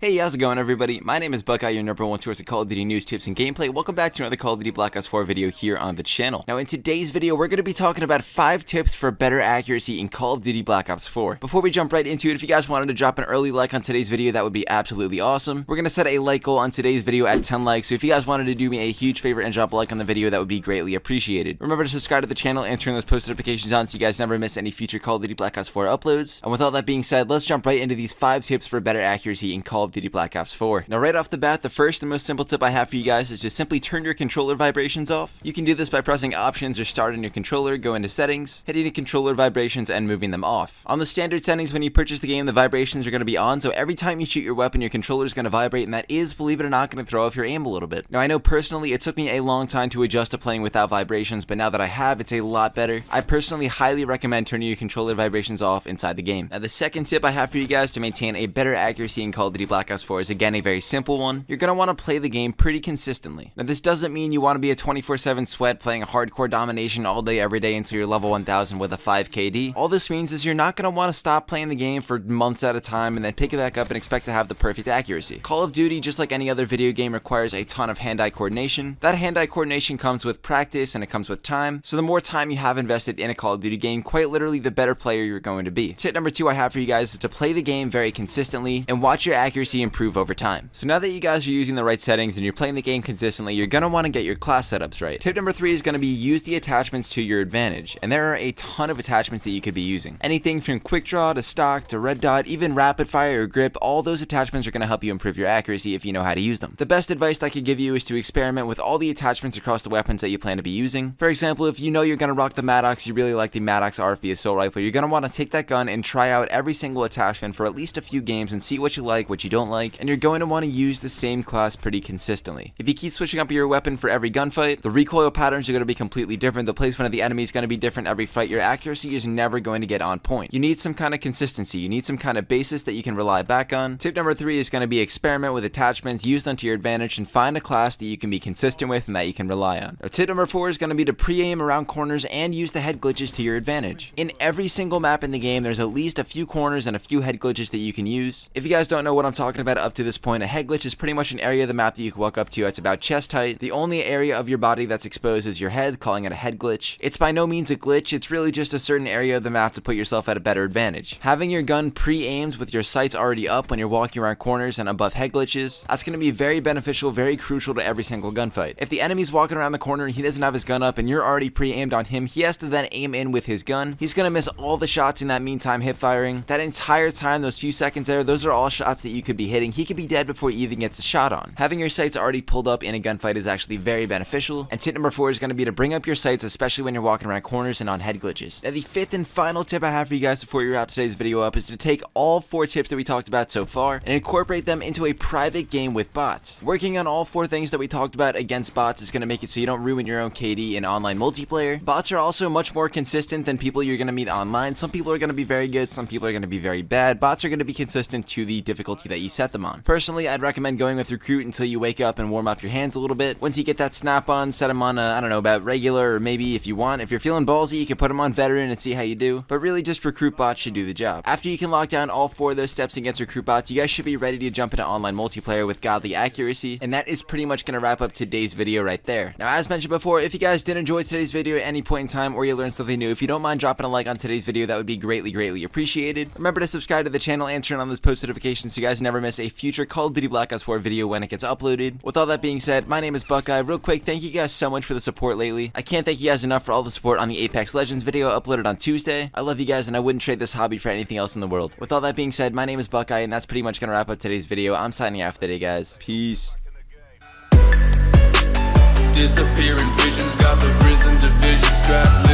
Hey, how's it going everybody? My name is Buckeye, your #1 source of Call of Duty news, tips, and gameplay. Welcome back to another Call of Duty Black Ops 4 video here on the channel. Now in today's video, we're going to be talking about 5 tips for better accuracy in Call of Duty Black Ops 4. Before we jump right into it, if you guys wanted to drop an early like on today's video, that would be absolutely awesome. We're going to set a like goal on today's video at 10 likes, so if you guys wanted to do me a huge favor and drop a like on the video, that would be greatly appreciated. Remember to subscribe to the channel and turn those post notifications on so you guys never miss any future Call of Duty Black Ops 4 uploads. And with all that being said, let's jump right into these 5 tips for better accuracy in Call of Duty Black Ops 4. Now right off the bat, the first and most simple tip I have for you guys is to simply turn your controller vibrations off. You can do this by pressing options or start on your controller, go into settings, hitting the controller vibrations and moving them off. On the standard settings, when you purchase the game, the vibrations are going to be on, so every time you shoot your weapon, your controller is going to vibrate, and that is, believe it or not, going to throw off your aim a little bit. Now I know personally it took me a long time to adjust to playing without vibrations, but now that I have, it's a lot better. I personally highly recommend turning your controller vibrations off inside the game. Now the second tip I have for you guys to maintain a better accuracy in Call of Duty Black Ops 4 is again a very simple one. You're going to want to play the game pretty consistently. Now this doesn't mean you want to be a 24/7 sweat playing a hardcore domination all day every day until you're level 1000 with a 5 KD. All this means is you're not going to want to stop playing the game for months at a time and then pick it back up and expect to have the perfect accuracy. Call of Duty, just like any other video game, requires a ton of hand-eye coordination. That hand-eye coordination comes with practice and it comes with time, so the more time you have invested in a Call of Duty game, quite literally the better player you're going to be. Tip number 2 I have for you guys is to play the game very consistently and watch your accuracy improve over time. So now that you guys are using the right settings and you're playing the game consistently, you're going to want to get your class setups right. Tip number 3 is going to be use the attachments to your advantage, and there are a ton of attachments that you could be using. Anything from quick draw to stock to red dot, even rapid fire or grip, all those attachments are going to help you improve your accuracy if you know how to use them. The best advice I could give you is to experiment with all the attachments across the weapons that you plan to be using. For example, if you know you're going to rock the Maddox, you really like the Maddox RFB assault rifle, you're going to want to take that gun and try out every single attachment for at least a few games and see what you like, what you don't like, and you're going to want to use the same class pretty consistently. If you keep switching up your weapon for every gunfight, the recoil patterns are going to be completely different, the placement of the enemy is going to be different every fight, your accuracy is never going to get on point. You need some kind of consistency, you need some kind of basis that you can rely back on. Tip number 3 is going to be experiment with attachments, use them to your advantage, and find a class that you can be consistent with and that you can rely on. Now, tip number 4 is going to be to pre-aim around corners and use the head glitches to your advantage. In every single map in the game, there's at least a few corners and a few head glitches that you can use. If you guys don't know what I'm talking about up to this point, a head glitch is pretty much an area of the map that you can walk up to. It's about chest height. The only area of your body that's exposed is your head, calling it a head glitch. It's by no means a glitch, it's really just a certain area of the map to put yourself at a better advantage. Having your gun pre-aimed with your sights already up when you're walking around corners and above head glitches, that's going to be very beneficial, very crucial to every single gunfight. If the enemy's walking around the corner and he doesn't have his gun up and you're already pre-aimed on him, he has to then aim in with his gun. He's going to miss all the shots in that meantime hip firing. That entire time, those few seconds there, those are all shots that you could be hitting. He could be dead before he even gets a shot on. Having your sights already pulled up in a gunfight is actually very beneficial. And tip number 4 is going to be to bring up your sights, especially when you're walking around corners and on head glitches. Now the 5th and final tip I have for you guys before we wrap today's video up is to take all 4 tips that we talked about so far and incorporate them into a private game with bots. Working on all 4 things that we talked about against bots is going to make it so you don't ruin your own KD in online multiplayer. Bots are also much more consistent than people you're going to meet online. Some people are going to be very good, some people are going to be very bad. Bots are going to be consistent to the difficulty that you set them on. Personally, I'd recommend going with recruit until you wake up and warm up your hands a little bit. Once you get that snap on, set them on I don't know, about regular, or maybe if you want, if you're feeling ballsy, you can put them on veteran and see how you do, but really just recruit bots should do the job. After you can lock down all 4 of those steps against recruit bots, you guys should be ready to jump into online multiplayer with godly accuracy, and that is pretty much going to wrap up today's video right there. Now as mentioned before, if you guys did enjoy today's video at any point in time or you learned something new, if you don't mind dropping a like on today's video, that would be greatly appreciated. Remember to subscribe to the channel and turn on those post notifications so you guys never miss a future Call of Duty Black Ops 4 video when it gets uploaded. With all that being said, my name is Buckeye. Real quick, thank you guys so much for the support lately. I can't thank you guys enough for all the support on the Apex Legends video uploaded on Tuesday. I love you guys and I wouldn't trade this hobby for anything else in the world. With all that being said, my name is Buckeye and that's pretty much going to wrap up today's video. I'm signing out for the day, guys. Peace. Disappearing visions got the prison division strapped.